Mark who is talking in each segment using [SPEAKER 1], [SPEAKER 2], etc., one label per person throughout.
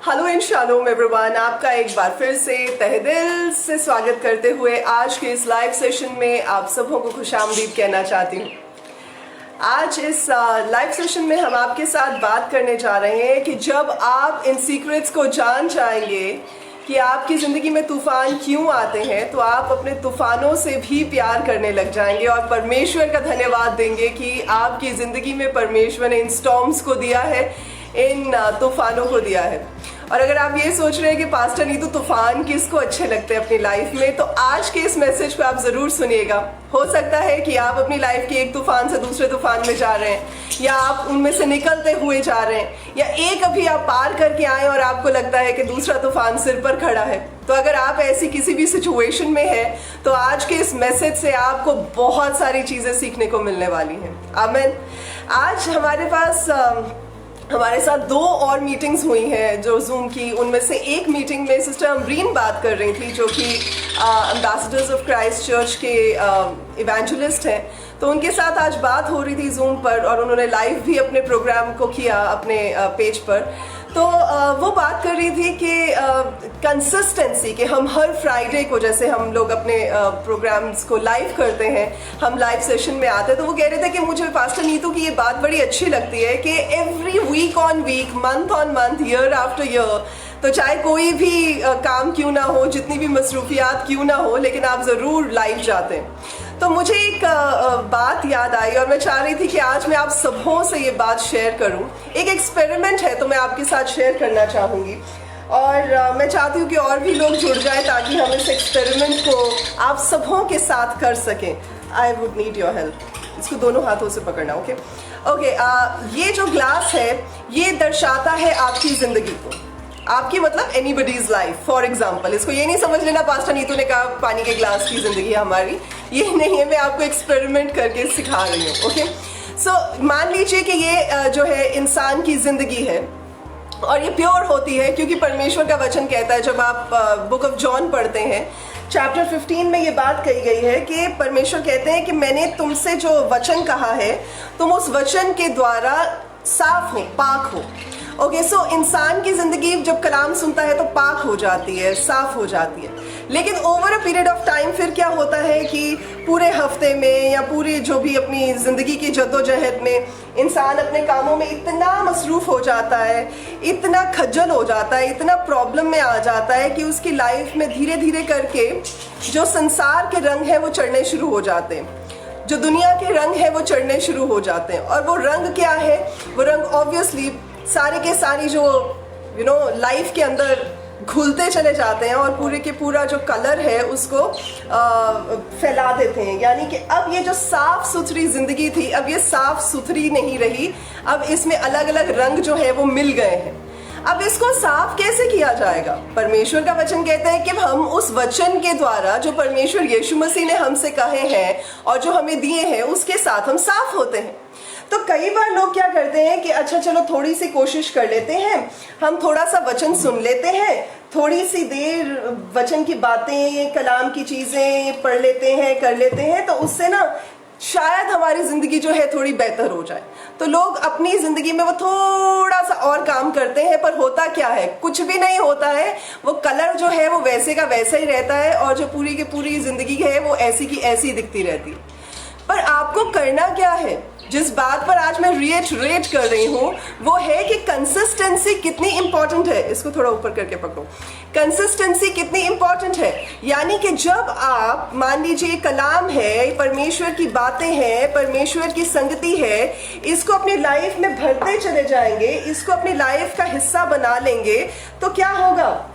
[SPEAKER 1] Hello and shalom everyone, आपका एक बार फिर से तहे दिल से स्वागत करते हुए आज के इस लाइव सेशन में आप सबों को खुशामदीद कहना चाहती हूँ। आज इस लाइव सेशन में हम आपके साथ बात करने जा रहे हैं कि जब आप इन सीक्रेट्स को जान जाएंगे कि आपकी ज़िंदगी में तूफान क्यों आते हैं, तो आप अपने तूफानों से भी प्यार करने लग जाएंगे और परमेश्वर का धन्यवाद देंगे कि आपकी ज़िंदगी में परमेश्वर ने इन स्टॉर्म्स को दिया है, इन तूफानों को दिया है। और अगर आप ये सोच रहे हैं कि पास्टर नीतू तूफान किसको अच्छे लगते हैं अपनी लाइफ में, तो आज के इस मैसेज को आप ज़रूर सुनिएगा। हो सकता है कि आप अपनी लाइफ के एक तूफान से दूसरे तूफान में जा रहे हैं, या आप उनमें से निकलते हुए जा रहे हैं, या एक अभी आप पार करके आए और आपको लगता है कि दूसरा तूफान सिर पर खड़ा है। तो अगर आप ऐसी किसी भी सिचुएशन में हैं, तो आज के इस मैसेज से आपको बहुत सारी चीज़ें सीखने को मिलने वाली हैं। आमीन। आज हमारे साथ 2 और मीटिंग्स हुई हैं जो जूम की। उनमें से एक मीटिंग में सिस्टर अमरीन बात कर रही थी, जो कि एम्बेसडर्स ऑफ क्राइस्ट चर्च के इवेंजलिस्ट हैं। तो उनके साथ आज बात हो रही थी जूम पर, और उन्होंने लाइव भी अपने प्रोग्राम को किया अपने पेज पर। तो वो बात कर रही थी कि कंसिस्टेंसी, कि हम हर फ्राइडे को, जैसे हम लोग अपने प्रोग्राम्स को लाइव करते हैं, हम लाइव सेशन में आते हैं, तो वो कह रहे थे कि मुझे पास्टर नीतू की ये बात बड़ी अच्छी लगती है कि every week on week, month on month, year after year, तो चाहे कोई भी काम क्यों ना हो, जितनी भी मसरूफियात क्यों ना हो, लेकिन आप ज़रूर लाइव जाते हैं। तो मुझे एक बात याद आई और मैं चाह रही थी कि आज मैं आप सबों से ये बात शेयर करूं। एक एक्सपेरिमेंट है, तो मैं आपके साथ शेयर करना चाहूँगी, और मैं चाहती हूँ कि और भी लोग जुड़ जाएं ताकि हम इस एक्सपेरिमेंट को आप सबों के साथ कर सकें। I would need your help. इसको दोनों हाथों से पकड़ना। ओके। ये जो ग्लास है, ये दर्शाता है आपकी ज़िंदगी को। आपकी मतलब एनीबडीज लाइफ। फॉर एग्जाम्पल, इसको ये नहीं समझ लेना पास्टर नीतू ने कहा पानी के ग्लास की जिंदगी है हमारी, ये नहीं है। मैं आपको एक्सपेरिमेंट करके सिखा रही हूँ। ओके। सो मान लीजिए कि ये जो है इंसान की जिंदगी है, और ये प्योर होती है क्योंकि परमेश्वर का वचन कहता है, जब आप बुक ऑफ जॉन पढ़ते हैं चैप्टर 15 में ये बात कही गई है कि परमेश्वर कहते हैं कि मैंने तुमसे जो वचन कहा है, तुम उस वचन के द्वारा साफ हो, पाक हो। ओके। सो इंसान की जिंदगी जब कलाम सुनता है तो पाक हो जाती है, साफ हो जाती है। लेकिन over a period of time फिर क्या होता है कि पूरे हफ्ते में या पूरे जो भी अपनी ज़िंदगी की जद्दोजहद में इंसान अपने कामों में इतना मसरूफ़ हो जाता है, इतना खज्जल हो जाता है, इतना प्रॉब्लम में आ जाता है कि उसकी लाइफ में धीरे धीरे करके जो संसार के रंग है वो चढ़ने शुरू हो जाते हैं, जो दुनिया के रंग है वो चढ़ने शुरू हो जाते हैं। और वो रंग क्या है? वो रंग ऑब्वियसली सारे के सारी जो लाइफ के अंदर घुलते चले जाते हैं और पूरे के पूरा जो कलर है उसको फैला देते हैं। यानी कि अब ये जो साफ सुथरी जिंदगी थी, अब ये साफ सुथरी नहीं रही, अब इसमें अलग अलग रंग जो है वो मिल गए हैं। अब इसको साफ कैसे किया जाएगा? परमेश्वर का वचन कहते हैं कि हम उस वचन के द्वारा, जो परमेश्वर यीशु मसीह ने हमसे कहे हैं और जो हमें दिए हैं, उसके साथ हम साफ होते हैं। तो कई बार लोग क्या करते हैं कि अच्छा चलो थोड़ी सी कोशिश कर लेते हैं, हम थोड़ा सा वचन सुन लेते हैं, थोड़ी सी देर वचन की बातें, कलाम की चीजें पढ़ लेते हैं, कर लेते हैं, तो उससे ना शायद हमारी जिंदगी जो है थोड़ी बेहतर हो जाए। तो लोग अपनी जिंदगी में वो थोड़ा सा और काम करते हैं, पर होता क्या है? कुछ भी नहीं होता है। वो कलर जो है वो वैसे का वैसा ही रहता है, और जो पूरी की पूरी जिंदगी है वो ऐसी की ऐसी दिखती रहती है। पर आपको करना क्या है? जिस बात पर आज मैं रिएटरेट कर रही हूँ वो है कि कंसिस्टेंसी कितनी इंपॉर्टेंट है। इसको थोड़ा ऊपर करके पकड़ो। कंसिस्टेंसी कितनी इंपॉर्टेंट है, यानी कि जब आप मान लीजिए कलाम है, परमेश्वर की बातें हैं, परमेश्वर की संगति है, इसको अपनी लाइफ में भरते चले जाएंगे, इसको अपनी लाइफ का हिस्सा बना लेंगे, तो क्या होगा?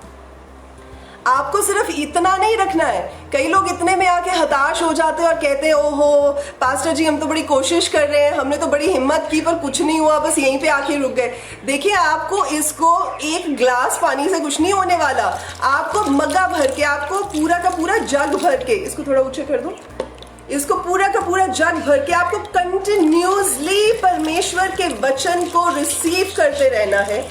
[SPEAKER 1] आपको सिर्फ इतना नहीं रखना है। कई लोग इतने में आके हताश हो जाते हैं और कहते हैं ओहो पास्टर जी, हम तो बड़ी कोशिश कर रहे हैं, हमने तो बड़ी हिम्मत की, पर कुछ नहीं हुआ, बस यहीं पे आके रुक गए। देखिए, आपको इसको एक ग्लास पानी से कुछ नहीं होने वाला। आपको मग्गा भर के, आपको पूरा का पूरा जग भर के, इसको थोड़ा ऊंचे कर दो, इसको पूरा का पूरा जग भर के आपको कंटिन्यूसली परमेश्वर के वचन को रिसीव करते रहना है।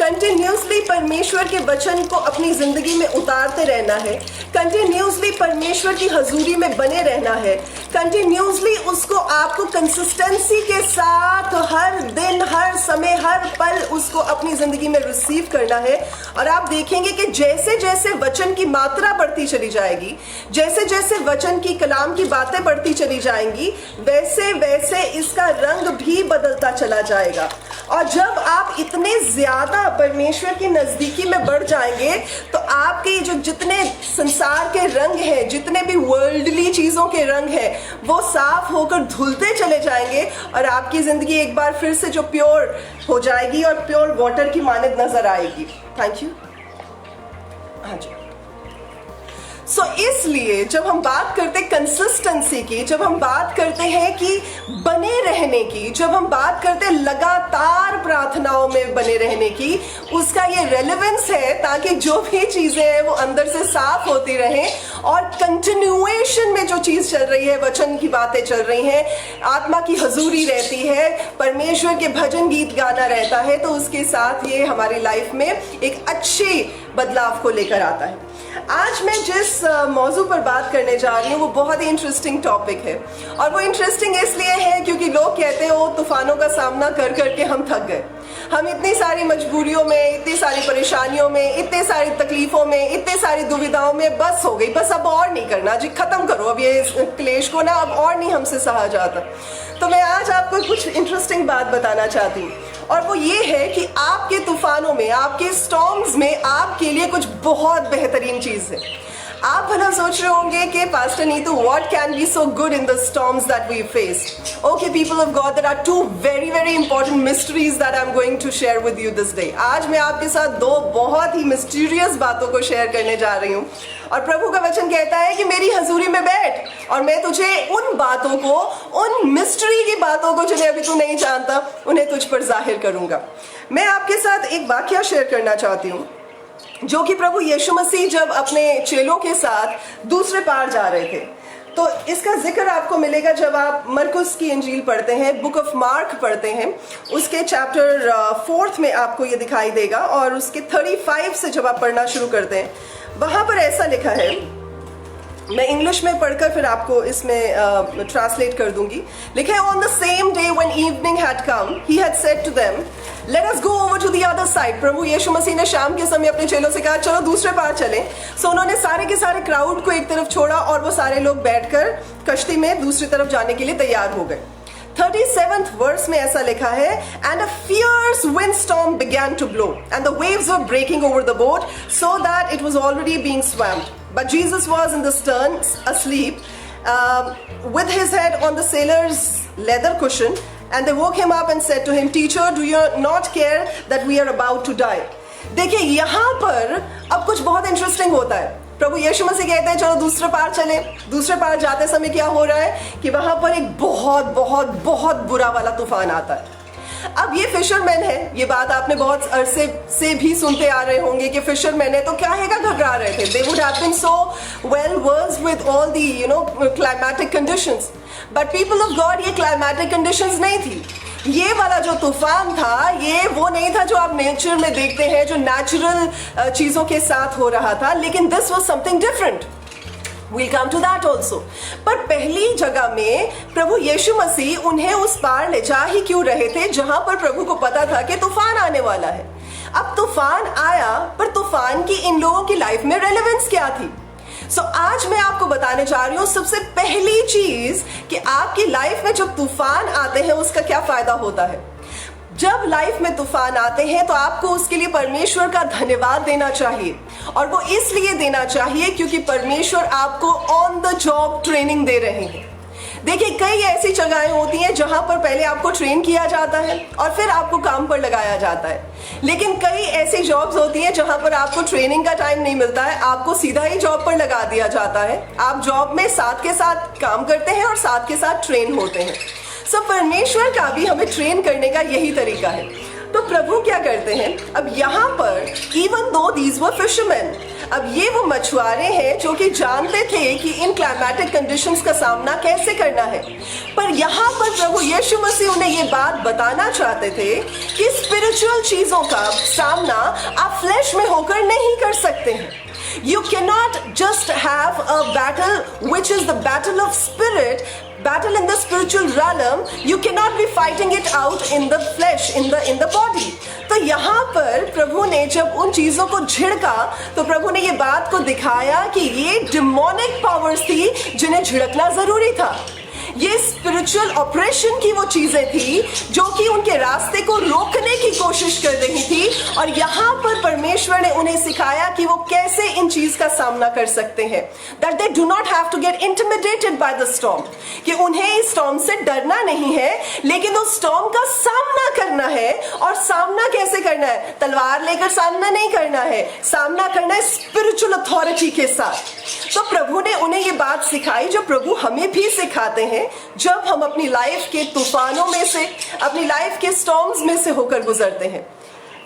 [SPEAKER 1] कंटिन्यूसली परमेश्वर के वचन को अपनी जिंदगी में उतारते रहना है, कंटिन्यूसली परमेश्वर की हजूरी में बने रहना है, कंटिन्यूसली उसको आपको कंसिस्टेंसी के साथ हर दिन, हर समय, हर पल उसको अपनी जिंदगी में रिसीव करना है। और आप देखेंगे कि जैसे जैसे वचन की मात्रा बढ़ती चली जाएगी, जैसे जैसे वचन की कलाम की बातें बढ़ती चली जाएंगी, वैसे वैसे इसका रंग भी बदलता चला जाएगा। और जब आप इतने ज्यादा परमेश्वर की नजदीकी में बढ़ जाएंगे तो आपके जो जितने संसार के रंग हैं, जितने भी वर्ल्डली चीजों के रंग हैं, वो साफ होकर धुलते चले जाएंगे और आपकी जिंदगी एक बार फिर से जो प्योर हो जाएगी और प्योर वाटर की मानद नजर आएगी। Thank you. हाँ जी। इसलिए जब हम बात करते हैं कंसिस्टेंसी की, जब हम बात करते हैं कि बने रहने की, जब हम बात करते हैं लगातार प्रार्थनाओं में बने रहने की, उसका ये रेलेवेंस है ताकि जो भी चीजें हैं वो अंदर से साफ होती रहें और कंटिन्यूएशन में जो चीज चल रही है, वचन की बातें चल रही हैं, आत्मा की हजूरी रहती है, परमेश्वर के भजन गीत गाना रहता है, तो उसके साथ ये हमारी लाइफ में एक अच्छे बदलाव को लेकर आता है। आज मैं जिस मौजू पर बात करने जा रही हूँ वो बहुत ही इंटरेस्टिंग टॉपिक है, और वो इंटरेस्टिंग इसलिए है क्योंकि लोग कहते हैं वो तूफानों का सामना कर करके हम थक गए, हम इतनी सारी मजबूरियों में, इतनी सारी परेशानियों में, इतने सारी तकलीफों में, इतने सारी दुविधाओं में बस हो गई, बस अब और नहीं करना जी, खत्म करो अब ये क्लेश को ना, अब और नहीं हमसे सहा जाता। तो मैं आज आपको कुछ इंटरेस्टिंग बात बताना चाहती हूँ, और वो ये है कि आपके तूफानों में, आपके स्टॉर्म्स में आपके लिए कुछ बहुत बेहतरीन चीज है। आप भला सोच रहे होंगे कि pastor Neetu, what can be so good in the storms that we face? Okay, people of God, there are two very very important mysteries that I'm going to share with you this day. आज मैं आपके साथ दो बहुत ही mysterious बातों को share करने जा रही हूँ, और प्रभु का वचन कहता है कि मेरी हजूरी में बैठ और मैं तुझे उन बातों को, उन मिस्ट्री की बातों को जिन्हें अभी तू नहीं जानता, उन्हें तुझ पर जाहिर करूंगा। मैं आपके साथ एक वाकया शेयर करना चाहती हूँ जो कि प्रभु यीशु मसीह जब अपने चेलों के साथ दूसरे पार जा रहे थे, तो इसका जिक्र आपको मिलेगा जब आप मरकुस की इंजील पढ़ते हैं, बुक ऑफ मार्क पढ़ते हैं, उसके चैप्टर 4 में आपको ये दिखाई देगा, और उसके 35 से जब आप पढ़ना शुरू करते हैं, वहां पर ऐसा लिखा है, मैं इंग्लिश में पढ़कर फिर आपको इसमें ट्रांसलेट कर दूंगी। लिखा है, on the same day when evening had come he had said to them, let us go over to the other side. प्रभु यीशु मसीह ने शाम के समय अपने चेलों से कहा चलो दूसरे पार चलें। सो उन्होंने सारे के सारे क्राउड को एक तरफ छोड़ा और वो सारे लोग बैठकर कश्ती में दूसरी तरफ जाने के लिए तैयार हो गए। 37th verse में ऐसा लिखा है, and a fierce windstorm began to blow and the waves were breaking over the boat so that it was already being swamped. But Jesus was in the stern asleep with his head on the sailor's leather cushion, and they woke him up and said to him, Teacher, do you not care that we are about to die? देखिए यहाँ पर अब कुछ बहुत interesting होता है। प्रभु यीशु मसीह कहते हैं चलो दूसरे पार चले। दूसरे पार जाते समय क्या हो रहा है कि वहां पर एक बहुत बहुत बहुत बुरा वाला तूफान आता है। अब ये फिशरमैन है, ये बात आपने बहुत अरसे से भी सुनते आ रहे होंगे कि फिशरमैन है तो क्या है घबरा रहे थे। They would have been so well versed with all the climatic conditions, but people of God ये climatic conditions नहीं थी। ये वाला जो तूफान था ये वो नहीं था जो आप नेचर में देखते हैं, जो नेचुरल चीजों के साथ हो रहा था, लेकिन this was something different. We'll come to that also. पर पहली जगह में प्रभु यीशु मसीह उन्हें उस पार ले जा ही क्यों रहे थे जहां पर प्रभु को पता था कि तूफान आने वाला है। अब तूफान आया, पर तूफान की इन लोगों की लाइफ में रेलेवेंस क्या थी? आज मैं आपको बताने जा रही हूं सबसे पहली चीज कि आपकी लाइफ में जब तूफान आते हैं उसका क्या फायदा होता है। जब लाइफ में तूफान आते हैं तो आपको उसके लिए परमेश्वर का धन्यवाद देना चाहिए, और वो इसलिए देना चाहिए क्योंकि परमेश्वर आपको ऑन द जॉब ट्रेनिंग दे रहे हैं। देखिए कई ऐसी जगहें होती हैं जहां पर पहले आपको ट्रेन किया जाता है और फिर आपको काम पर लगाया जाता है, लेकिन कई ऐसी जॉब्स होती हैं जहां पर आपको ट्रेनिंग का टाइम नहीं मिलता है, आपको सीधा ही जॉब पर लगा दिया जाता है। आप जॉब में साथ के साथ काम करते हैं और साथ के साथ ट्रेन होते हैं। परमेश्वर का भी हमें ट्रेन करने का यही तरीका है। तो तो प्रभु क्या करते हैं, अब यहाँ पर even though these were fisherman, अब ये वो मछुआरे हैं जो कि जानते थे कि इन क्लाइमेटिक कंडीशंस का सामना कैसे करना है, पर यहाँ पर प्रभु यीशु मसीह उन्हें ये बात बताना चाहते थे कि स्पिरिचुअल चीजों का सामना आप फ्लैश में होकर नहीं कर सकते हैं. You cannot just have a battle which is the battle of spirit, battle in the spiritual realm. You cannot be fighting it out in the flesh, in the body. तो यहाँ पर प्रभु ने जब उन चीजों को झिड़का तो प्रभु ने ये बात को दिखाया कि ये डिमोनिक पावर्स थी जिन्हें झिड़कना जरूरी था. ये स्पिरिचुअल ऑपरेशन की वो चीजें थी जो कि उनके रास्ते को रोकने की कोशिश कर रही थी, और यहाँ पर परमेश्वर ने उन्हें सिखाया कि वो कैसे इन चीज का सामना कर सकते हैं. That they do not have to get intimidated by the storm, कि उन्हें इस स्टॉर्म से डरना नहीं है, लेकिन उस स्टॉर्म का सामना करना है. और सामना कैसे करना है? तलवार लेकर सामना नहीं करना है, सामना करना है स्पिरिचुअल अथॉरिटी के साथ. तो प्रभु ने उन्हें ये बात सिखाई जो प्रभु हमें भी सिखाते हैं जब हम अपनी लाइफ के तूफानों में से, अपनी लाइफ के स्टॉर्म्स में से होकर गुजरते हैं.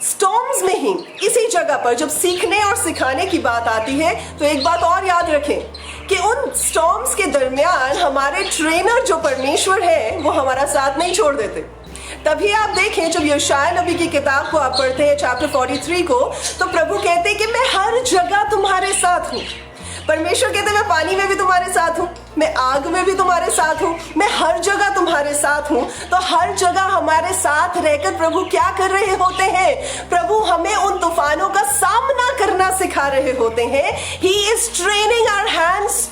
[SPEAKER 1] स्टॉर्म्स में ही इसी जगह पर जब सीखने और सिखाने की बात आती है तो एक बात और याद रखें कि उन स्टॉर्म्स के दरमियान हमारे ट्रेनर जो परमेश्वर है वो हमारा साथ नहीं छोड़ देते. तभी आप देखें जब यशायाह नबी की किताब को आप पढ़ते हैं चैप्टर 43 को, तो प्रभु कहते हैं कि मैं हर जगह तुम्हारे साथ हूँ. परमेश्वर कहते हैं मैं पानी में भी तुम्हारे साथ हूँ, मैं आग में भी तुम्हारे साथ हूँ, मैं हर जगह तुम्हारे साथ हूँ. तो हर जगह हमारे साथ रहकर प्रभु क्या कर रहे होते हैं? प्रभु हमें उन तूफानों का सामना करना सिखा रहे होते हैं. He is training our hands,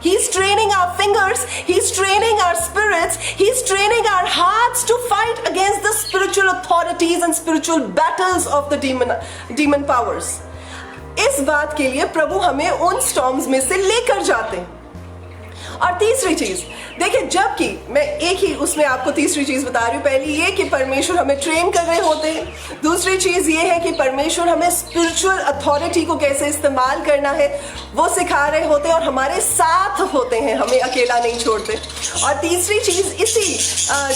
[SPEAKER 1] He's training our fingers, He's training our spirits, He's training our hearts to fight against the spiritual authorities and spiritual battles of the demon powers. इस बात के लिए प्रभु हमें उन स्टॉर्म्स में से लेकर जाते हैं. और तीसरी चीज देखिए, जबकि मैं एक ही उसमें आपको तीसरी चीज बता रही हूँ. पहली ये कि परमेश्वर हमें ट्रेन कर रहे होते हैं, दूसरी चीज ये है कि परमेश्वर हमें स्पिरिचुअल अथॉरिटी को कैसे इस्तेमाल करना है वो सिखा रहे होते हैं और हमारे साथ होते हैं, हमें अकेला नहीं छोड़ते. और तीसरी चीज इसी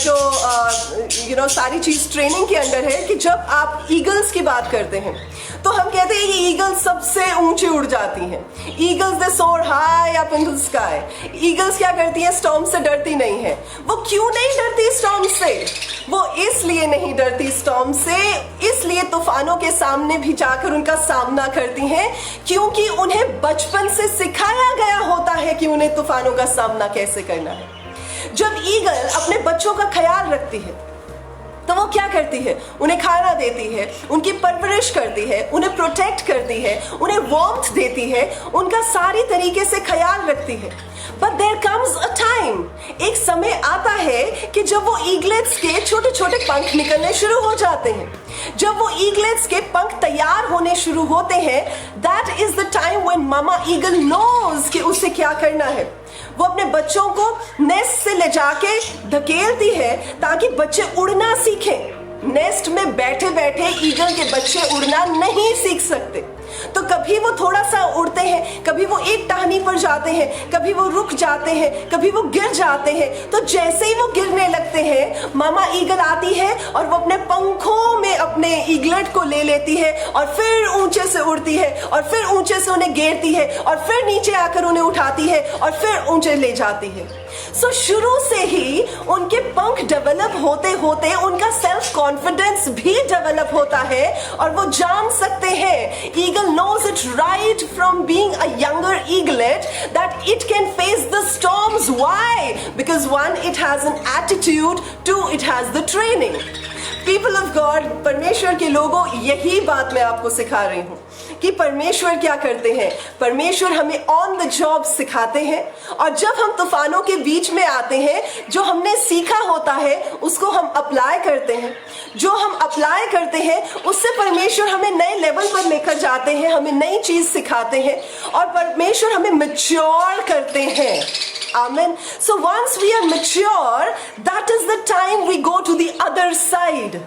[SPEAKER 1] जो सारी चीज ट्रेनिंग के अंडर है कि जब आप ईगल्स की बात करते हैं तो हम कहते हैं कि ईगल्स सबसे ऊंचे उड़ जाती हैं. ईगल्स दे सोर high up in the sky. Eagles क्या करती हैं? स्टॉर्म से डरती नहीं है. वो क्यों नहीं डरती स्टॉर्म से? वो इसलिए नहीं डरती स्टॉर्म से, इसलिए तूफानों के सामने भी जाकर उनका सामना करती हैं क्योंकि उन्हें बचपन से सिखाया गया होता है कि उन्हें तूफानों का सामना कैसे करना है. जब ईगल अपने बच्चों का ख्याल रखती है तो वो क्या करती है? उन्हें खाना देती है, उनकी परवरिश करती है, उन्हें प्रोटेक्ट करती है, उन्हें वार्मथ देती है, उनका सारी तरीके से ख्याल रखती है. But there comes a time, एक समय आता है कि जब वो ईगलेट्स के छोटे छोटे पंख निकलने शुरू हो जाते हैं, जब वो ईगलेट्स के पंख तैयार होने शुरू होते हैं, that is the time when mama eagle knows कि उसे क्या करना है. वो अपने बच्चों को नेस्ट से ले जाके धकेलती है ताकि बच्चे उड़ना सीखें. नेस्ट में बैठे बैठे ईगल के बच्चे उड़ना नहीं सीख सकते. तो कभी वो थोड़ा सा उड़ते हैं, कभी वो एक टहनी पर जाते हैं, कभी वो रुक जाते हैं, कभी वो गिर जाते हैं. तो जैसे ही वो गिरने लगते हैं, मामा ईगल आती है और वो अपने पंखों में अपने ईगलेट को ले लेती है और फिर ऊंचे से उड़ती है और फिर ऊंचे से उन्हें घेरती है और फिर नीचे आकर उन्हें उठाती है और फिर ऊंचे ले जाती है. सो शुरू से ही उनके पंख डेवलप होते होते उनका सेल्फ कॉन्फिडेंस भी डेवलप होता है और वो जान सकते हैं, eagle knows it right from being a younger eaglet, that it can face the storms. Why? Because one, it has an attitude, two, it has the training. People of God, परमेश्वर के लोगों, यही बात मैं आपको सिखा रही हूँ कि परमेश्वर क्या करते हैं. परमेश्वर हमें ऑन द जॉब सिखाते हैं और जब हम तूफानों के बीच में आते हैं, जो हमने सीखा होता है उसको हम अप्लाई करते हैं. जो हम अप्लाई करते हैं उससे परमेश्वर हमें नए लेवल पर लेकर जाते हैं, हमें नई चीज सिखाते हैं और परमेश्वर हमें मैच्योर करते हैं. Amen. So once we are mature, that is the time we go to the other side.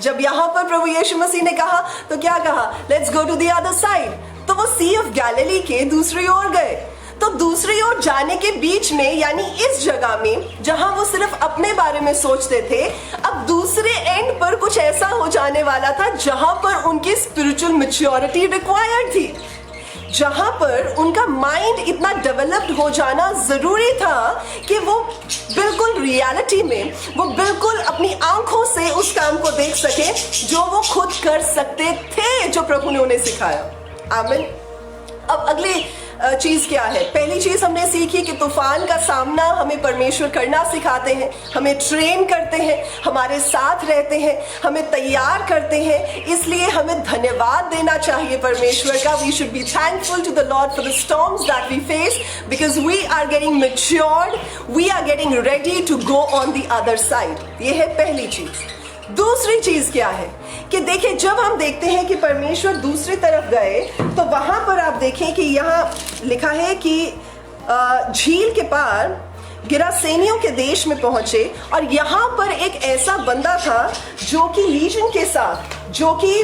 [SPEAKER 1] जब यहाँ पर प्रभु यीशु मसीह ने कहा तो क्या कहा? Let's go to the other side. तो वो सी ऑफ गैलिली के दूसरी ओर गए. तो दूसरी ओर जाने के बीच में, यानी इस जगह में जहां वो सिर्फ अपने बारे में सोचते थे, अब दूसरे एंड पर कुछ ऐसा हो जाने वाला था जहां पर उनकी स्पिरिचुअल मैच्योरिटी रिक्वायर्ड थी, जहां पर उनका माइंड इतना डेवलप्ड हो जाना जरूरी था कि वो बिल्कुल रियलिटी में, वो बिल्कुल अपनी आंखों से उस काम को देख सके जो वो खुद कर सकते थे, जो प्रभु ने उन्हें सिखाया। आमीन। अब अगली चीज क्या है? पहली चीज हमने सीखी कि तूफान का सामना हमें परमेश्वर करना सिखाते हैं, हमें ट्रेन करते हैं, हमारे साथ रहते हैं, हमें तैयार करते हैं। इसलिए हमें धन्यवाद देना चाहिए परमेश्वर का। We should be thankful to the lord for the storms that we face, because we are getting matured, we are getting ready to go on the other side. ये है पहली चीज। दूसरी चीज क्या है कि देखिए, जब हम देखते हैं कि परमेश्वर दूसरी तरफ गए, तो वहां पर आप देखें कि यहाँ लिखा है कि झील के पार गिरासेनियों के देश में पहुंचे, और यहाँ पर एक ऐसा बंदा था जो कि लीजन के साथ, जो कि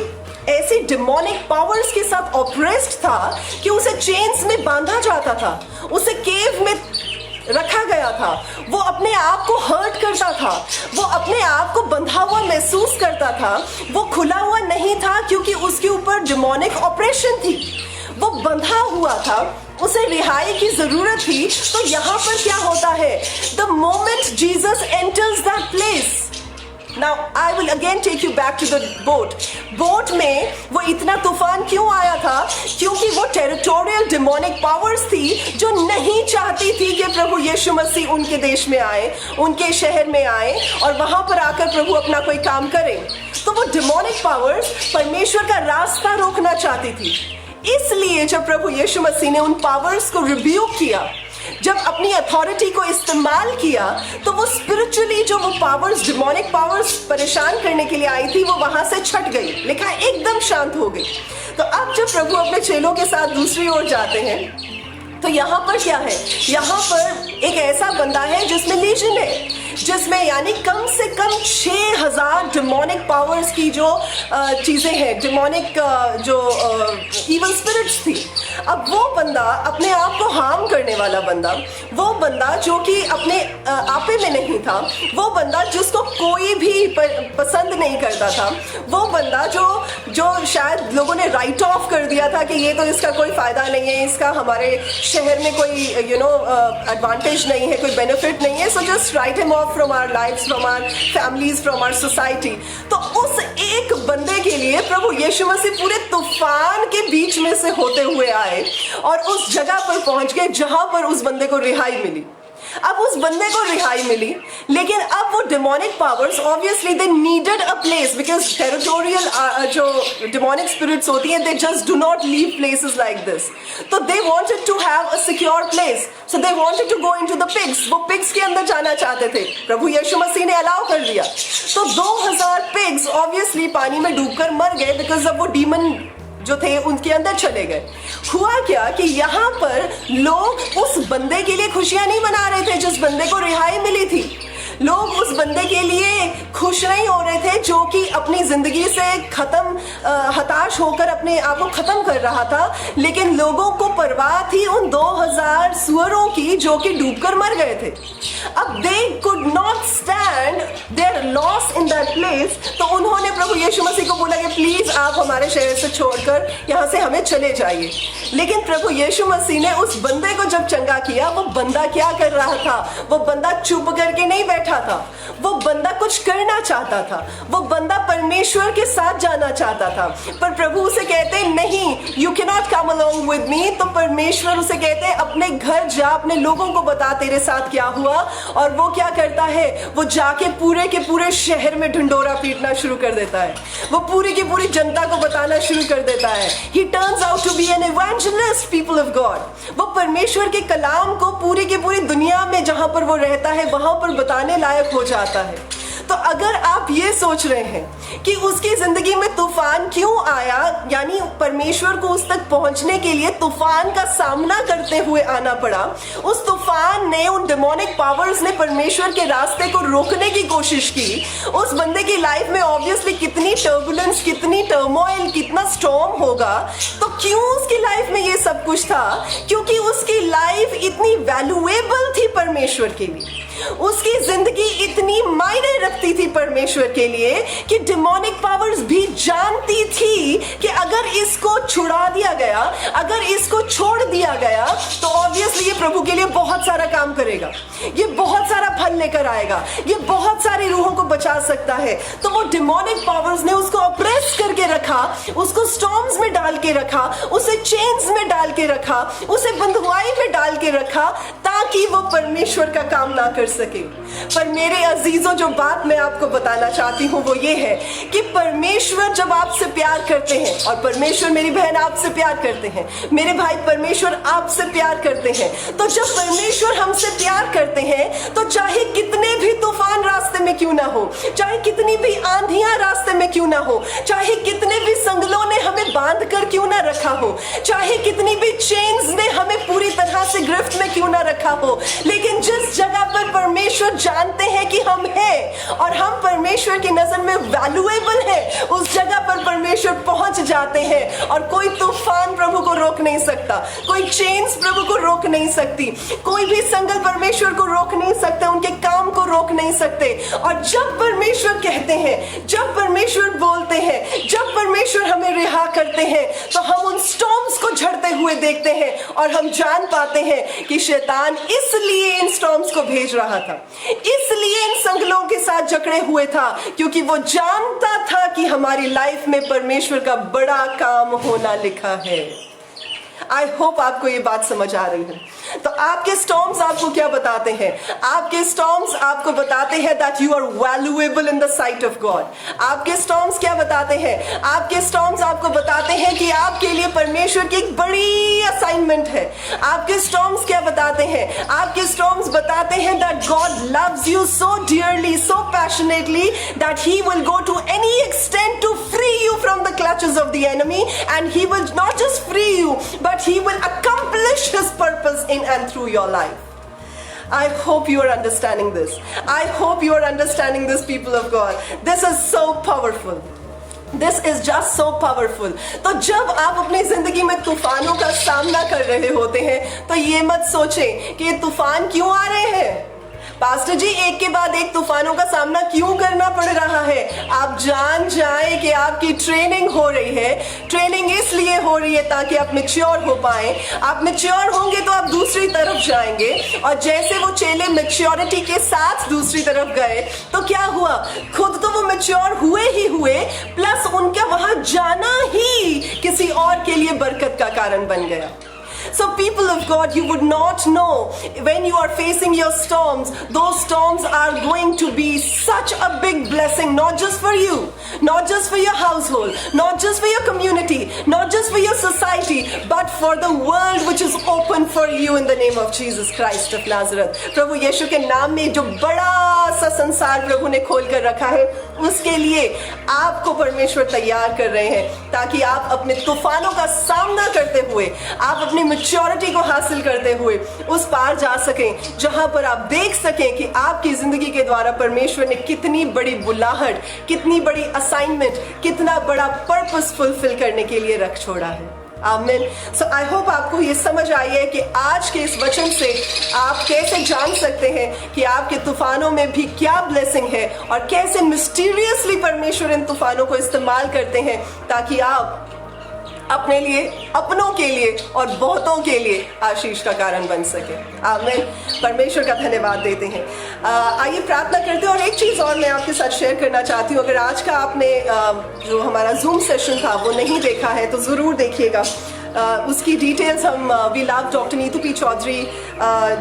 [SPEAKER 1] ऐसे डिमोनिक पावर्स के साथ ऑप्रेस्ड था कि उसे चेन्स में बांधा जाता था, उसे केव में रखा गया था, वो अपने आप को हर्ट करता था, वो अपने आप को बंधा हुआ महसूस करता था, वो खुला हुआ नहीं था क्योंकि उसके ऊपर डिमोनिक ऑपरेशन थी, वो बंधा हुआ था, उसे रिहाई की जरूरत थी। तो यहाँ पर क्या होता है? The moment Jesus enters that place, Now I will again take you back to the boat. Boat में वो इतना तूफान क्यों आया था? क्योंकि वो टेरिटोरियल डिमोनिक पावर्स थी जो नहीं चाहती थी कि प्रभु यीशु मसीह उनके देश में आए, उनके शहर में आए और वहां पर आकर प्रभु अपना कोई काम करे। तो वो डिमोनिक पावर्स परमेश्वर का रास्ता रोकना चाहती थी। इसलिए जब प्रभु यीशु मसीह ने उन पावर्स को रिब्यूक किया, जब अपनी अथॉरिटी को इस्तेमाल किया, तो वो स्पिरिचुअली जो वो पावर्स, डिमोनिक पावर्स परेशान करने के लिए आई थी, वो वहां से छट गई। लिखा एकदम शांत हो गई। तो अब जब प्रभु अपने चेलों के साथ दूसरी ओर जाते हैं, तो यहाँ पर क्या है? यहाँ पर एक ऐसा बंदा है जिसमें लीजन है, जिसमें यानी कम से कम 6000 डिमोनिक पावर्स की जो चीजें हैं, डिमोनिक जो इवल स्पिरिट्स थी। अब वो बंदा, अपने आप को हार्म करने वाला बंदा, वो बंदा जो कि अपने आपे में नहीं था, वो बंदा जिसको कोई भी पसंद नहीं करता था, वो बंदा जो शायद लोगों ने राइट ऑफ कर दिया था कि ये तो इसका कोई फायदा नहीं है, इसका हमारे शहर में कोई एडवांटेज नहीं है, कोई बेनिफिट नहीं है, so just right him of from our lives, from our families, from our society। तो उस एक बंदे के लिए प्रभु यीशु मसीह पूरे तूफान के बीच में से होते हुए आए और उस जगह पर पहुंच गए जहां पर उस बंदे को रिहाई मिली। अब उस बंदे को रिहाई मिली, लेकिन अब वो demonic powers obviously they needed a place, because territorial जो डिमोनिक स्पिरिट्स होती हैं, they just do not leave places like this. तो they wanted to have a secure place, so they wanted to go into the pigs. वो pigs के अंदर जाना चाहते थे, प्रभु यीशु मसीह ने अलाउ कर दिया। तो 2000 पिग्स ऑब्वियसली पानी में डूबकर मर गए, बिकॉज अब वो डीमन जो थे उनके अंदर चले गए। हुआ क्या कि यहाँ पर लोग उस बंदे के लिए खुशियां नहीं मना रहे थे जिस बंदे को रिहाई मिली थी। लोग उस बंदे के लिए खुश नहीं हो रहे थे जो कि अपनी जिंदगी से हताश होकर अपने आप को खत्म कर रहा था, लेकिन लोगों को परवाह थी उन 2000 सुअरों की जो कि डूबकर मर गए थे। अब they could not stand there loss in that place, तो उन्होंने प्रभु यीशु मसीह को बोला कि प्लीज आप हमारे शहर से छोड़कर यहाँ से हमें चले जाइए। लेकिन प्रभु यीशु मसीह ने उस बंदे को जब चंगा किया, वो बंदा क्या कर रहा था? वो बंदा चुप करके नहीं बैठा था, वो बंदा कुछ करना चाहता था, वो बंदा परमेश्वर के साथ जाना चाहता था। पर प्रभु उसे कहते नहीं, you can not come along with me. तो परमेश्वर उसे कहते हैं अपने घर जा, अपने लोगों को बता तेरे साथ क्या हुआ। और वो क्या करता है? वो जाके पूरे के पूरे शहर में ढिंडोरा पीटना शुरू कर देता है, वो पूरी की पूरी जनता को बताना शुरू कर देता है। He turns out to be an evangelist, people of God। वो परमेश्वर के कलाम को पूरी की पूरी दुनिया में जहां पर वो रहता है वहां पर बताने लायक हो जाता है। तो अगर आप ये सोच रहे हैं कि उसकी जिंदगी में तूफान क्यों आया, यानी परमेश्वर को उस तक पहुंचने के लिए तूफान का सामना करते हुए आना पड़ा, उस तूफान ने, उन डिमोनिक पावर्स ने परमेश्वर के रास्ते को रोकने की कोशिश की। उस बंदे की लाइफ में ऑब्वियसली कितनी टर्बुलेंस, कितनी टर्मोइल, कितना स्टॉर्म होगा, तो क्यों उसकी लाइफ में ये सब कुछ था? क्योंकि उसकी लाइफ इतनी वैल्यूएबल थी परमेश्वर के लिए, उसकी जिंदगी इतनी मायने रखती थी परमेश्वर के लिए कि डिमोनिक पावर्स भी जानती थी कि अगर इसको छुड़ा दिया गया, अगर इसको छोड़ दिया गया, तो ऑब्वियसली ये प्रभु के लिए बहुत सारा काम करेगा, ये बहुत सारा फल लेकर आएगा, ये बहुत सारी रूहों को बचा सकता है। तो वो डिमोनिक पावर्स ने उसको ऑप्रेस करके रखा, उसको स्टॉर्म्स में डाल के रखा, उसे चेन्स में डाल के रखा, उसे बंधुआई में डाल के रखा, ताकि वो परमेश्वर का काम ना कर सके। पर मेरे अजीजों, जो बात मैं आपको बताना चाहती हूँ वो ये है कि परमेश्वर जब आपसे प्यार करते हैं, और परमेश्वर, मेरी बहन, आपसे प्यार करते हैं, मेरे भाई, परमेश्वर आपसे प्यार करते हैं, तो जब परमेश्वर हमसे प्यार करते हैं तो चाहे कितने भी तूफान रास्ते में क्यों ना हो, चाहे कितनी भी आंधियां रास्ते में क्यों ना हो, चाहे कितने भी संगलों ने हमें बांध कर क्यों ना रखा हो, चाहे कितनी भी चेन्स ने हमें पूरी तरह से गिरफ्त में क्यों ना रखा हो, लेकिन जिस जगह पर परमेश्वर जानते हैं कि हम हैं और हम परमेश्वर की नजर में वैल्यूएबल हैं, उस जगह पर परमेश्वर पहुंच जाते हैं और कोई तूफान प्रभु को रोक नहीं सकता, कोई चेन्स प्रभु को रोक नहीं सकती, कोई भी संगल परमेश्वर को रोक नहीं सकता, उनके काम को रोक नहीं सकते। और जब परमेश्वर कहते हैं, जब परमेश्वर बोलते हैं, जब परमेश्वर हमें रिहा करते हैं, तो हम उन स्टॉर्म्स को झड़ते हुए देखते हैं और हम जान पाते हैं कि शैतान इसलिए इन स्टॉर्म्स को भेज रहा था, इसलिए इन संगलों के साथ जकड़े हुए था, क्योंकि वो जानता था कि हमारी लाइफ में परमेश्वर का बड़ा काम होना लिखा है। आई होप आपको ये बात समझ आ रही है। तो आपके स्टॉर्म्स आपको क्या बताते हैं? आपके स्टॉर्म्स आपको बताते हैं that you are valuable in the sight of God. आपके स्टॉर्म्स क्या बताते हैं? आपके स्टॉर्म्स आपको बताते हैं कि आपके लिए परमेश्वर की एक बड़ी असाइनमेंट है। आपके स्टॉर्म्स क्या बताते हैं? आपके स्टॉर्म्स बताते हैं that God loves you so dearly, so passionately, that he will go to any extent to free you from the clutches of the enemy, and he will not just free you, but he will accomplish his purpose in and through your life. I hope you are understanding this. I hope you are understanding this, people of God. This is so powerful. This is just so powerful. तो जब आप अपनी जिंदगी में तूफानों का सामना कर रहे होते हैं, तो ये मत सोचें कि ये तूफान क्यों आ रहे हैं, पास्टर जी एक के बाद एक तूफानों का सामना क्यों करना पड़ रहा है। आप जान जाएं कि आपकी ट्रेनिंग हो रही है। ट्रेनिंग इसलिए हो रही है ताकि आप मैच्योर हो पाएं। आप मैच्योर होंगे तो आप दूसरी तरफ जाएंगे, और जैसे वो चेले मैच्योरिटी के साथ दूसरी तरफ गए, तो क्या हुआ? खुद तो वो मैच्योर हुए ही हुए, प्लस उनका वहां जाना ही किसी और के लिए बरकत का कारण बन गया। So people of God, you would not know when you are facing your storms, those storms are going to be such a big blessing, not just for you, not just for your household, not just for your community, not just for your society, but for the world which is open for you in the name of Jesus Christ of Nazareth. प्रभु यीशु के नाम में जो बड़ा सा संसार प्रभु ने खोल कर रखा है, उसके लिए आपको परमेश्वर तैयार कर रहे हैं, ताकि आप अपने तूफानों का सामना करते हुए, आप अपनी मैच्योरिटी को हासिल करते हुए उस पार जा सकें, जहां पर आप देख सकें कि आपकी जिंदगी के द्वारा परमेश्वर ने कितनी बड़ी बुलाहट, कितनी बड़ी असाइनमेंट, कितना बड़ा पर्पस फुलफिल करने के लिए रख छोड़ा है। आमीन। सो आई होप आपको ये समझ आई है कि आज के इस वचन से आप कैसे जान सकते हैं कि आपके तूफानों में भी क्या ब्लेसिंग है, और कैसे मिस्टीरियसली परमेश्वर इन तूफानों को इस्तेमाल करते हैं ताकि आप अपने लिए, अपनों के लिए और बहुतों के लिए आशीष का कारण बन सके। आमीन। परमेश्वर का धन्यवाद देते हैं। आइए प्रार्थना करते हैं। और एक चीज़ और मैं आपके साथ शेयर करना चाहती हूँ। अगर आज का आपने जो हमारा जूम सेशन था वो नहीं देखा है तो ज़रूर देखिएगा। उसकी डिटेल्स हम we love doctor Neetu P Chaudhary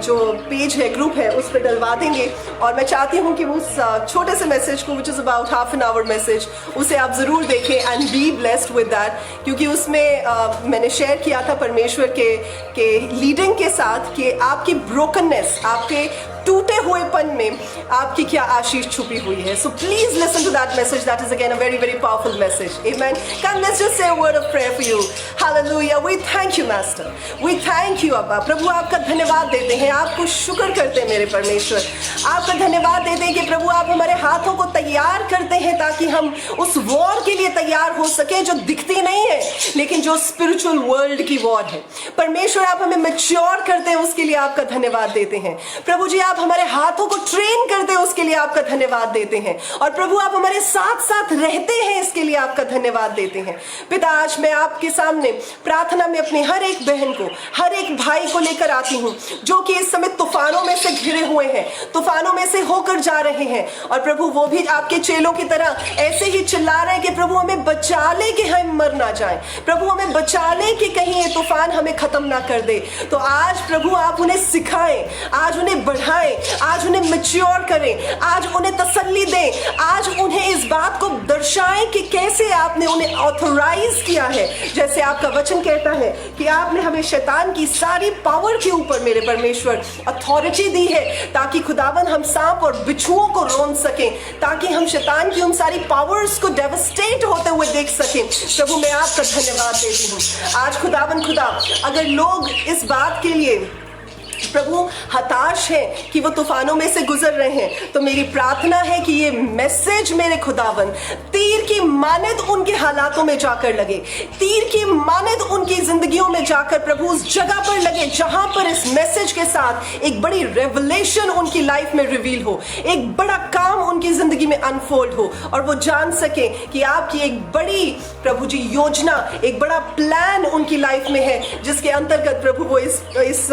[SPEAKER 1] जो पेज है, ग्रुप है, उस पर डलवा देंगे। और मैं चाहती हूँ कि उस छोटे से मैसेज को, which is about half an hour message, उसे आप ज़रूर देखें and be blessed with that. क्योंकि उसमें मैंने शेयर किया था परमेश्वर के लीडिंग के साथ कि आपकी ब्रोकननेस, आपके टूटे हुएपन में आपकी क्या आशीष छुपी हुई है. So please listen to that message. That is again a very, very powerful message. Amen. Come, let's just say a word of prayer for you. Hallelujah. We thank you, Master. We thank you, अब्बा. प्रभु आपका धन्यवाद देते हैं, आपको शुक्र करते हैं मेरे परमेश्वर. आपका धन्यवाद देते हैं कि प्रभु आप हमारे हाथों को तैयार करते हैं ताकि हम उस वॉर के लिए तैयार हो सके जो दिखती नहीं है लेकिन जो स्पिरिचुअल वर्ल्ड की वॉर है. परमेश्वर आप हमें मैच्योर करते हैं, उसके लिए आपका धन्यवाद देते हैं. प्रभु जी आप हमारे हाथों को ट्रेन करते हैं, उसके लिए आपका धन्यवाद देते हैं. और प्रभु आप हमारे साथ साथ रहते हैं, इसके लिए आपका धन्यवाद देते हैं. पिता आज मैं आपके सामने प्रार्थना में अपनी हर एक बहन को, हर एक भाई को लेकर आती हूँ जो कि इस समय तूफानों में से घिरे हुए हैं, तूफानों में से होकर जा रहे हैं. और प्रभु वो भी आपके चेलों की तरह ऐसे ही चिल्ला रहे हैं कि प्रभु हमें बचा ले कि हम मर ना जाएं, प्रभु हमें बचा ले कि कहीं ये तूफान हमें खत्म ना कर दे. तो आज प्रभु आप उन्हें सिखाएं, आज उन्हें बढ़ाएं, आज उन्हें मैच्योर करें, आज उन्हें तसल्ली दें, आज उन्हें इस बात को दर्शाएं कि कैसे आपने उन्हें ऑथोराइज किया है. जैसे आपका वचन कहता है कि आपने हमें शैतान की सारी पावर के ऊपर मेरे परमेश्वर अथॉरिटी दी है ताकि खुदावन हम सांप और बिच्छुओं को रोन सकें, ताकि हम शैतान की उन सारी पावर्स को डेवस्टेट होते हुए देख सकें. प्रभु मैं आपका धन्यवाद देती हूँ. आज खुदावन खुदा अगर लोग इस बात के लिए प्रभु हताश है कि वो तूफानों में से गुजर रहे हैं, तो मेरी प्रार्थना है कि ये मैसेज मेरे खुदावन तीर की मानद उनके हालातों में जाकर लगे, तीर की मानद उनकी जिंदगियों में जाकर प्रभु उस जगह पर लगे जहां पर इस मैसेज के साथ एक बड़ी रेवलेशन उनकी लाइफ में रिवील हो, एक बड़ा काम उनकी जिंदगी में अनफोल्ड हो और वो जान सके कि आपकी एक बड़ी प्रभु जी योजना, एक बड़ा प्लान उनकी लाइफ में है जिसके अंतर्गत प्रभु वो इस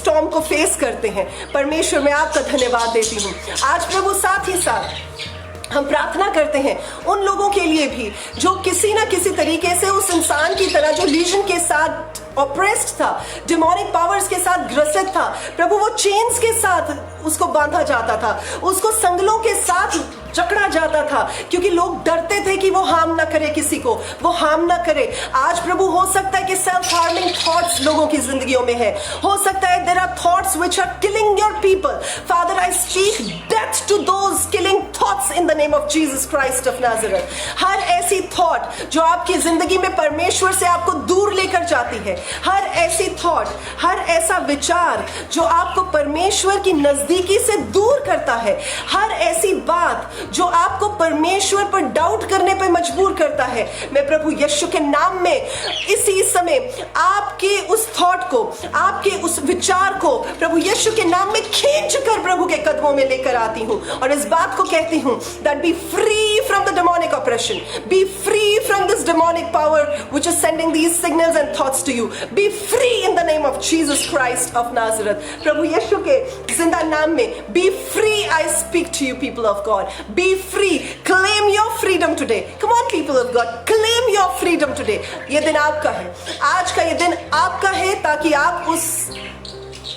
[SPEAKER 1] स्टॉर्म को फेस करते हैं. परमेश्वर मैं आपका धन्यवाद देती हूँ. आज प्रभु साथ ही साथ हम प्रार्थना करते हैं उन लोगों के लिए भी जो किसी ना किसी तरीके से उस इंसान की तरह जो लीजन के साथ ऑप्रेस्ड था, डिमोनिक पावर्स के साथ ग्रसित था. प्रभु वो चेन्स के साथ उसको बांधा जाता था, उसको संगलों के साथ जकड़ा जाता था क्योंकि लोग डरते थे कि वो हार्म ना करे, किसी को वो हार्म ना करे. आज प्रभु हो सकता है कि सेल्फ हार्मिंग थॉट्स लोगों की जिंदगियों में है, हो सकता है there are thoughts which are killing your people. Father I speak death to those killing thoughts in the name of Jesus Christ of Nazareth. हर ऐसी थॉट जो आपकी जिंदगी में परमेश्वर से आपको दूर लेकर जाती है, हर ऐसी थॉट, हर ऐसा विचार जो आपको परमेश्वर की नजदीकी से दूर करता है, हर ऐसी बात जो आपको परमेश्वर पर डाउट करने पर मजबूर करता है, मैं प्रभु यीशु के नाम में इसी समय आपके उस थॉट को, आपके उस विचार को प्रभु यीशु के नाम में खींचकर प्रभु के कदमों में लेकर आती हूं और इस बात को कहती हूं that be free from the demonic oppression, be free from this demonic power which is sending these signals and thoughts to you. Be free in the name of Jesus Christ of Nazareth. प्रभु यीशु के जिंदा नाम में be free. I speak to you people of God. Be free. Claim your freedom today. Come on people of God. Claim your freedom today. ये दिन आपका है. आज का ये दिन आपका है ताकि आप उस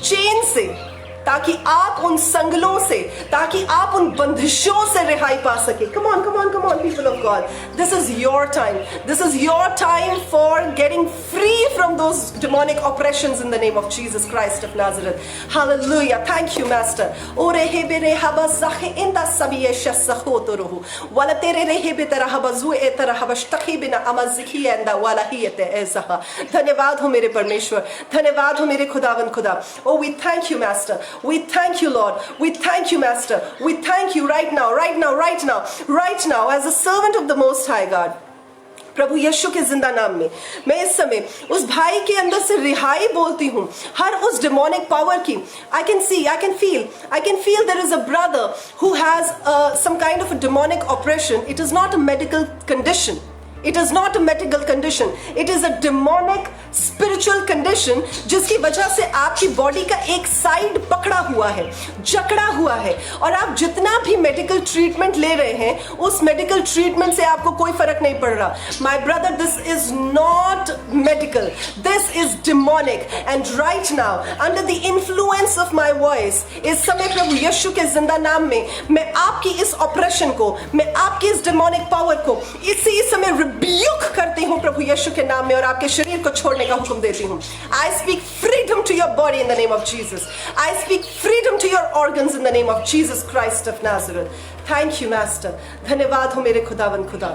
[SPEAKER 1] चेन से, ताकि आप उन संगलों से, ताकि आप उन बंदिशों से रिहाई पा सके. Come on, come on, come on, people of God. This is your time. This is your time for getting free from those demonic oppressions in the name of Jesus Christ of Nazareth. Hallelujah. Thank you, Master. Ore hebe rehaba zakhe inda sabiye shasahotoruhu. Wala tere rehebe terahaba zue terahaba shtakibina amaziki enda wala hiyete ezaha. धन्यवाद हो मेरे परमेश्वर, धन्यवाद हो मेरे खुदावन खुदा. Oh, we thank you, Master. We thank you, Lord. We thank you, Master. We thank you right now, right now, right now, right now, as a servant of the Most High God. प्रभु यीशु के जिंदा नाम में मैं इस समय उस भाई के अंदर से रिहाई बोलती हूँ, हर उस डिमोनिक पावर की. I can see, I can feel there is a brother who has some kind of a demonic oppression. It is not a medical condition. It is not a medical condition. It is a demonic spiritual condition जिसकी वजह से आपकी body का एक side पकड़ा हुआ है, जकड़ा हुआ है और आप जितना भी मेडिकल ट्रीटमेंट ले रहे हैं उस मेडिकल ट्रीटमेंट से आपको कोई फर्क नहीं पड़ रहा. My brother, this is not medical. This is demonic. And right now, under the influence of my voice, इस समय प्रभु यीशु के जिंदा नाम में मैं आपकी इस ऑपरेशन को, मैं आपकी इस demonic power को इसी समय rebuke करती हूँ प्रभु यीशु के नाम में, और आपके शरीर को छोड़ने का हुक्म देती हूँ. I speak freedom to your body in the name of Jesus. I speak freedom to your organs in the name of Jesus Christ of Nazareth. Thank you, Master. धन्यवाद हो मेरे खुदावन खुदा.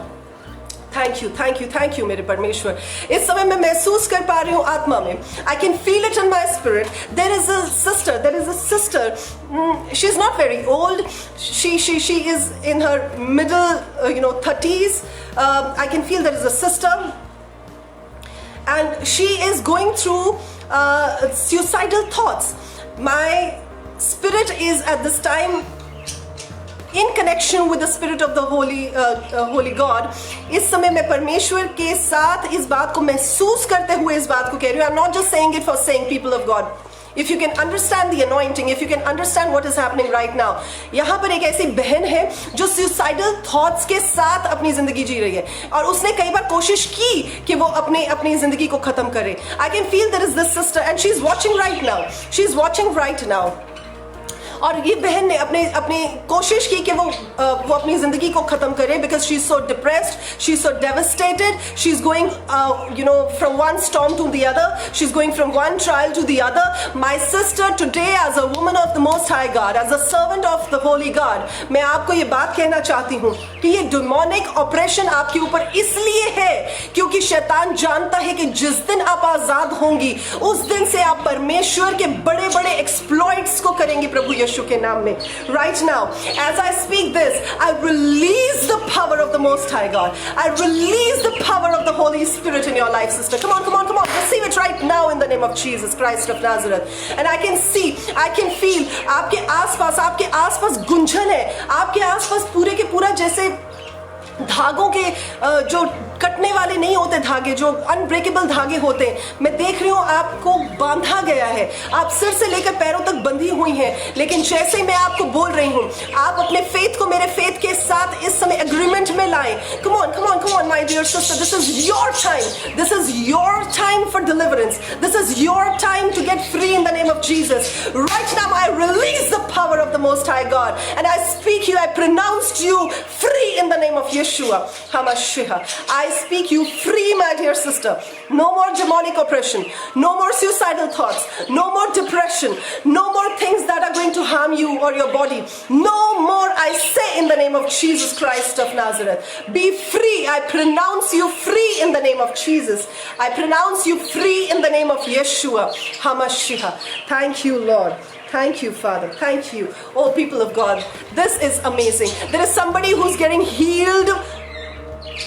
[SPEAKER 1] Thank you, thank you, thank you मेरे परमेश्वर. इस समय मैं महसूस कर पा रही हूँ आत्मा में. I can feel it in my spirit. There is a sister. She's not very old. She is in her middle, 30s. I can feel there is a sister, and she is going through suicidal thoughts. My spirit is at this time in connection with the spirit of the holy God. इस समय मैं परमेश्वर के साथ इस बात को महसूस करते हुए इस बात को कह रही हूँ. I'm not just saying it for saying, people of God. If you can understand the anointing, if you can understand what is happening right now, यहाँ पर एक ऐसी बहन है जो suicidal thoughts के साथ अपनी जिंदगी जी रही है, और उसने कई बार कोशिश की कि वो अपनी जिंदगी को खत्म करे. I can feel there is this sister and she's watching right now. She's watching right now. और ये बहन ने अपनी कोशिश की कि वो अपनी जिंदगी को खत्म करे, because she's so depressed, she's so devastated, she's going from one storm to the other, she's going from one trial to the other. My sister, today, as a woman of the Most High God, as a servant of the Holy God, मैं आपको ये बात कहना चाहती हूँ कि ये demonic operation आपके ऊपर इसलिए है क्योंकि शैतान जानता है कि जिस दिन आप आजाद होंगी उस दिन से आप परमेश्वर के बड़े बड़े exploits को करेंगी प्रभु यीशु के नाम में. Right now, as I speak this, I release the power of the Most High God. I release the power of the Holy Spirit in your life, sister. Come on. Receive it right now in the name of Jesus Christ of Nazareth. And I can feel आपके आसपास गुंजन है. आपके आसपास पूरे के पूरा जैसे धागों के जो कटने वाले नहीं होते धागे, जो अनब्रेकेबल धागे होते हैं, मैं देख रही हूँ आपको बांधा गया है. आप सिर से लेकर पैरों तक बंधी हुई हैं, लेकिन जैसे ही मैं आपको बोल रही हूँ आप अपने फेथ को मेरे फेथ के साथ इस समय एग्रीमेंट में लाएं. Come on my dear sister, this is your time. This is your time for deliverance. This is your time to get free in the name of Jesus. Right now I release the power of the Most High God and I speak you, I pronounce you free in the name of Yeshua HaMashiach. I speak you free, my dear sister. No more demonic oppression, no more suicidal thoughts, no more depression, no more things that are going to harm you or your body. No more, I say in the name of Jesus Christ of Nazareth. Be free. I pronounce you free in the name of Jesus. I pronounce you free in the name of Yeshua HaMashiach. Thank you, Lord. Thank you, Father. Thank you. Oh, people of God, this is amazing. There is somebody who's getting healed.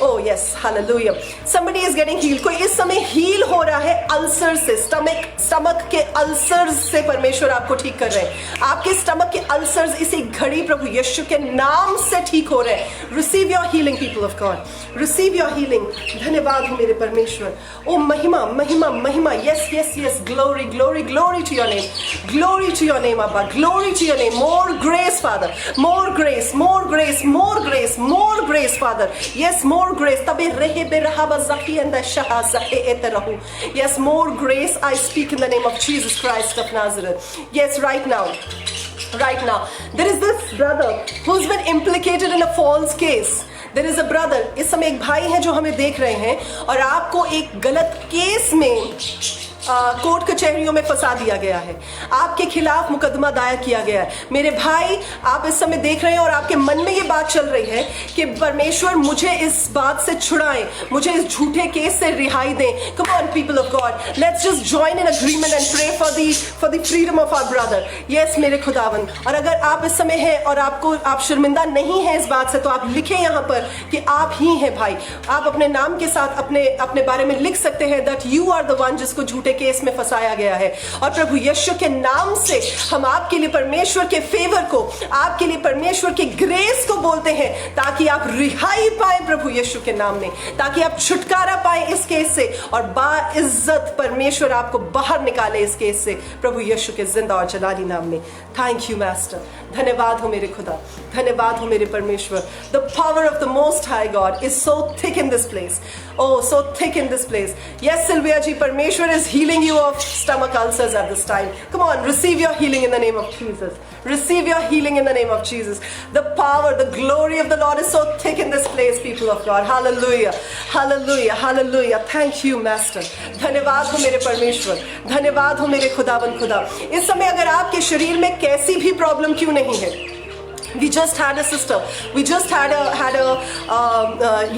[SPEAKER 1] Oh yes, hallelujah. Somebody is getting healed. कोई इस समय heal हो रहा है ulcer से, stomach के ulcer से परमेश्वर आपको ठीक कर रहे हैं. आपके स्टमक के अल्सर्स इसी घड़ी प्रभु यीशु के नाम से ठीक हो रहे हैं. Receive your healing, people of God. Receive your healing. धन्यवाद हो मेरे परमेश्वर. Oh, महिमा. Yes. Glory to your name. Glory to your name, Abba. Glory to your name. More grace, Father. More grace, Father. Yes, more grace. Yes, more grace. I speak in the name of Jesus Christ of Nazareth. Yes, right now. There is this brother who's been implicated in a false case. There is a brother. इस समय एक भाई है जो हमें देख रहे हैं और आपको एक गलत केस में कोर्ट कचहरियों में फंसा दिया गया है. आपके खिलाफ मुकदमा दायर किया गया है. मेरे भाई, आप इस समय देख रहे हैं और आपके मन में ये बात चल रही है कि परमेश्वर मुझे इस बात से छुड़ाएं, मुझे इस झूठे केस से रिहाई दें. Come on, people of God, let's just join in agreement and pray for the freedom of our brother. Yes, मेरे खुदावन. और अगर आप इस समय हैं और आप शर्मिंदा नहीं हैं इस बात से, तो आप लिखें यहाँ पर कि आप ही हैं भाई. आप अपने नाम के साथ अपने बारे में लिख सकते हैं that you are the one जिसको झूठे केस में फंसाया गया है। और प्रभु यीशु के नाम से हम आपके लिए परमेश्वर के फेवर को, आपके लिए परमेश्वर की ग्रेस को बोलते हैं, ताकि आप रिहाई पाए प्रभु यीशु के नाम में, ताकि आप छुटकारा पाए इस केस से और बाइज्जत परमेश्वर आपको बाहर निकाले इस केस से, प्रभु यीशु के जिंदा और जलाली नाम में। थैंक यू मास्टर, धन्यवाद हो मेरे खुदा, धन्यवाद हो मेरे परमेश्वर। The power of the most high God is so thick in this place, oh so thick in this place. Yes Sylvia ji, Parmeshwar is healing you of stomach ulcers at this time. Come on, receive your healing in the name of Jesus. Receive your healing in the name of Jesus. The power, the glory of the Lord is so thick in this place, people of God. Hallelujah, hallelujah, hallelujah. Thank you master. धन्यवाद हो मेरे परमेश्वर, धन्यवाद हो मेरे खुदावन खुदा। इस समय अगर आपके शरीर में कैसी भी प्रॉब्लम क्यों नहीं है, we just had a sister, we just had a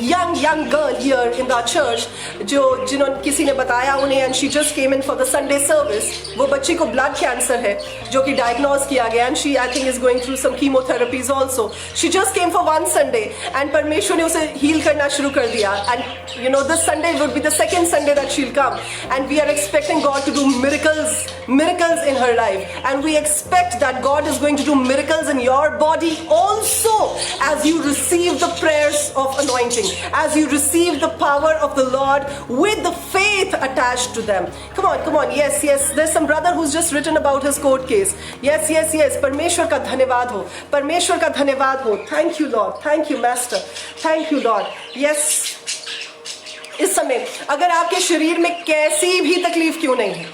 [SPEAKER 1] young girl here in our church जिन्होंने किसी ने बताया उन्हें, and she just came in for the Sunday service. वो बच्ची को ब्लड कैंसर है जो कि डायग्नोज किया गया, and she I think is going through some chemotherapies also. She just came for one Sunday and परमेश्वर ने उसे हील करना शुरू कर दिया, and you know this Sunday would be the second Sunday that she'll come, and we are expecting God to do miracles in her life, and we expect that God is going to do miracles in your body also as you receive the prayers of anointing, as you receive the power of the Lord with the faith attached to them. Come on, yes, there's some brother who's just written about his court case. Yes, परमेश्वर का धन्यवाद हो, परमेश्वर का धन्यवाद हो। Thank you Lord, thank you master, thank you Lord. Yes, इस समय अगर आपके शरीर में कैसी भी तकलीफ क्यों नहीं है,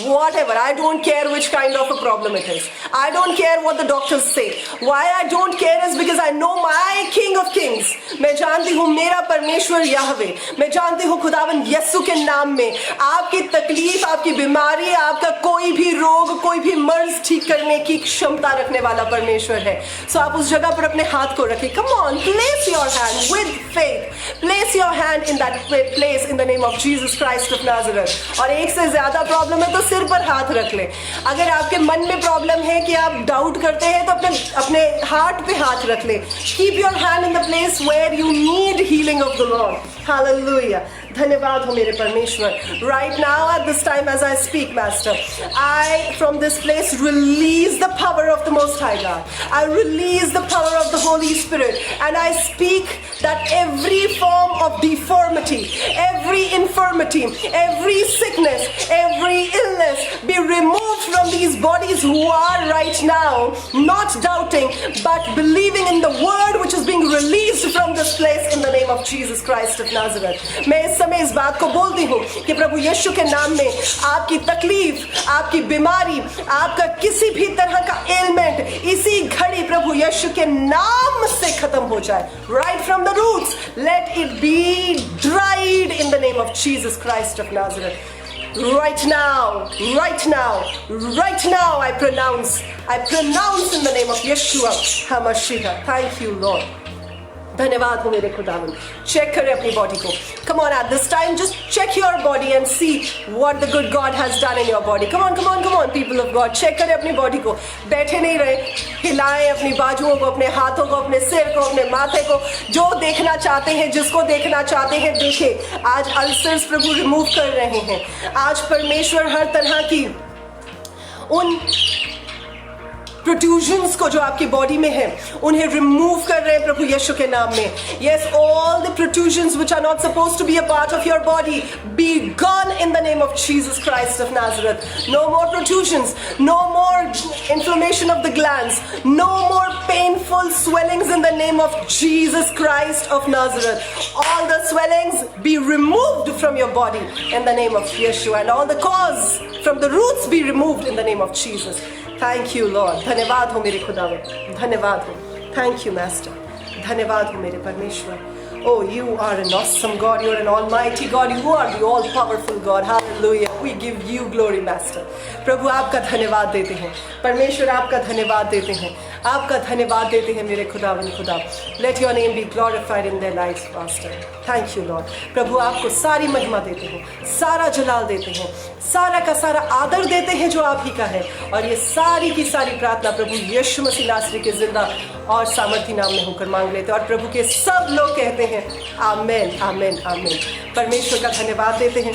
[SPEAKER 1] whatever, I don't care which kind of a problem it is, I don't care what the doctors say. Why I don't care is because I know my King of Kings. मैं जानती हूँ मेरा परमेश्वर याहवे, मैं जानती हूँ खुदावन यीशु के नाम में आपकी तकलीफ, आपकी बीमारी, आपका कोई भी रोग, कोई भी मर्ज ठीक करने की क्षमता रखने वाला परमेश्वर है। So आप उस जगह पर अपने हाथ को रखें। Come on, place your hand with faith, place your hand in that place in the name of Jesus Christ of Nazareth. और एक से ज्यादा प्रॉब्लम है तो सिर पर हाथ रख ले। अगर आपके मन में प्रॉब्लम है कि आप डाउट करते हैं तो अपने हार्ट पे हाथ रख ले। Keep your hand in the place where you need healing of the Lord. Hallelujah. धन्यवाद हो मेरे परमेश्वर। Right now at this time as I speak, Master, I from this place release the power of the Most High God. I release the power of the Holy Spirit, and I speak that every form of deformity, every infirmity, every sickness, every illness be removed from these bodies who are right now not doubting but believing in the word which is being released from this place in the name of Jesus Christ of Nazareth. मैं इस समय इस बात को बोलती हूँ कि प्रभु यीशु के नाम में आपकी तकलीफ, आपकी बीमारी, आपका किसी भी तरह का एलिमेंट इसी घड़ी प्रभु यीशु के नाम से खत्म हो जाए। Right from the roots, let it be dried in the name of Jesus Christ of Nazareth. Right now, I pronounce in the name of Yeshua HaMashiach. Thank you, Lord. धन्यवाद हो मेरे खुदावन। चेक करें अपनी बॉडी को। Come on, at this time just check your body and see what the good God has done in your body. Come on, people of God, check करें अपनी body को। बैठे नहीं रहे, हिलाएं अपनी बाजुओं को, अपने हाथों को, अपने सिर को, अपने माथे को। जो देखना चाहते हैं, जिसको देखना चाहते हैं देखें। आज अल्सर्स प्रभु रिमूव कर रहे हैं। आज परमेश्वर हर तरह की उन प्रोट्रूजन्स को जो आपकी बॉडी में है उन्हें रिमूव कर रहे हैं प्रभु यीशु के नाम में। Yes, all the protrusions which are not supposed to be a part of your body be gone in the name of Jesus Christ of Nazareth. No more protrusions, no more inflammation of the glands, no more painful swellings in the name of Jesus Christ of Nazareth. All the swellings be removed from your body in the name of Yeshua, and all the cause from the roots be removed in the name of Jesus. Thank you, Lord. धन्यवाद हो मेरे खुदावंद, धन्यवाद हो। Thank you, Master. धन्यवाद हो मेरे परमेश्वर। Oh, you are an awesome God. You are an almighty God. You are the all-powerful God. Hallelujah. We give you glory, Master. प्रभु आपका धन्यवाद देते हैं, परमेश्वर आपका धन्यवाद देते हैं, आपका धन्यवाद देते हैं मेरे खुदावंद खुदा। Let your name be glorified in their lives, Master. Thank you, Lord. प्रभु आपको सारी महिमा देते हैं, सारा जलाल देते हैं, सारा का सारा आदर देते हैं जो आप ही का है। और ये सारी की सारी प्रार्थना प्रभु यीशु मसीह नासरी के जिंदा और सामर्थी नाम में होकर मांग लेते हैं। और प्रभु के सब लोग कहते हैं आमेन, आमेन, आमेन। परमेश्वर का धन्यवाद देते हैं।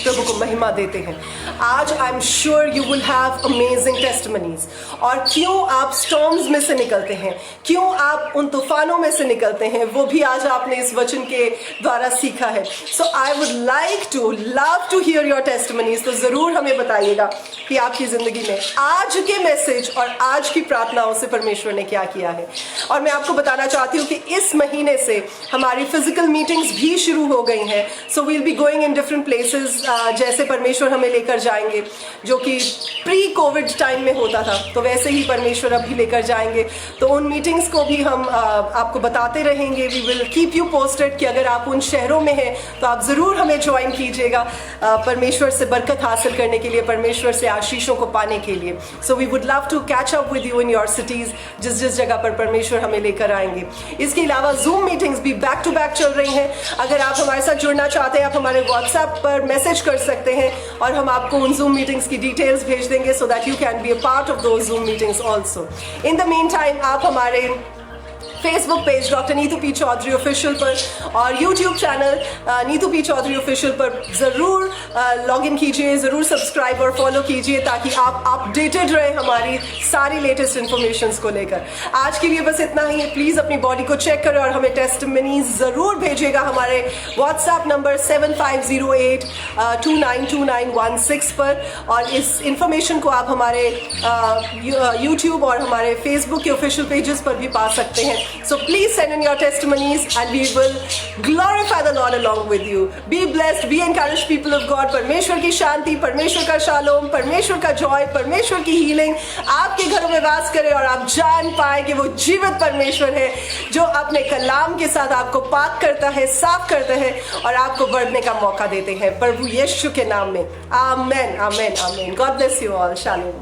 [SPEAKER 1] प्रभु को महिमा देते हैं। आज I am sure you will have amazing testimonies. और क्यों आप स्टॉर्म्स में से निकलते हैं, क्यों आप उन तूफानों में से निकलते हैं, वो भी आज आपने इस वचन के द्वारा सीखा है। So I would like to love to hear your testimonies. तो जरूर हमें बताइएगा कि आपकी जिंदगी में आज के मैसेज और आज की प्रार्थनाओं से परमेश्वर ने क्या किया है। और मैं आपको बताना चाहती हूँ कि इस महीने से हमारी फिजिकल मीटिंग्स भी शुरू हो गई हैं। So we'll be going in different places, जैसे परमेश्वर हमें लेकर जाएंगे, जो कि प्री कोविड टाइम में होता था, तो वैसे ही परमेश्वर अभी लेकर जाएंगे। तो उन मीटिंग्स को भी हम आपको बताते रहेंगे। We will keep you posted कि अगर आप उन शहरों में हैं तो आप ज़रूर हमें ज्वाइन कीजिएगा, परमेश्वर से बरकत हासिल करने के लिए, परमेश्वर से आशीषों को पाने के लिए। So we would love to catch up with you in your cities, जिस जिस जगह पर परमेश्वर हमें लेकर आएंगे। इसके अलावा जूम मीटिंग्स भी बैक टू बैक चल रही हैं। अगर आप हमारे साथ जुड़ना चाहते हैं, आप हमारे व्हाट्सएप पर मैसेज कर सकते हैं और हम आपको उन जूम मीटिंग्स की डिटेल्स भेज देंगे, so that you can be a part of those zoom meetings also. In the meantime आप हमारे Facebook page doctor Neetu P Chaudhary official पर और YouTube channel Neetu P Chaudhary official पर ज़रूर लॉग इन कीजिए, ज़रूर सब्सक्राइब और फॉलो कीजिए, ताकि आप अपडेटेड रहें हमारी सारी लेटेस्ट इन्फॉर्मेशंस को लेकर। आज के लिए बस इतना ही। प्लीज़ अपनी बॉडी को चेक करें और हमें टेस्टिमनीज ज़रूर भेजिएगा हमारे व्हाट्सएप नंबर 7508292916 पर। और इस इंफॉर्मेशन को आप हमारे यूट्यूब और हमारे फेसबुक के ऑफिशियल पेजेस पर भी पा सकते हैं। So please send in your testimonies and we will glorify the Lord along with you. Be blessed, be encouraged people of God. परमेश्वर की शांति, परमेश्वर का शालोम, परमेश्वर का जॉय, परमेश्वर की हीलिंग आपके घरों में वास करे और आप जान पाए कि वो जीवित परमेश्वर है, जो अपने कलाम के साथ आपको पाक करता है, साफ करता है और आपको बढ़ने का मौका देते हैं। प्रभु यीशु के नाम में amen, amen, amen. God bless you all. Shalom.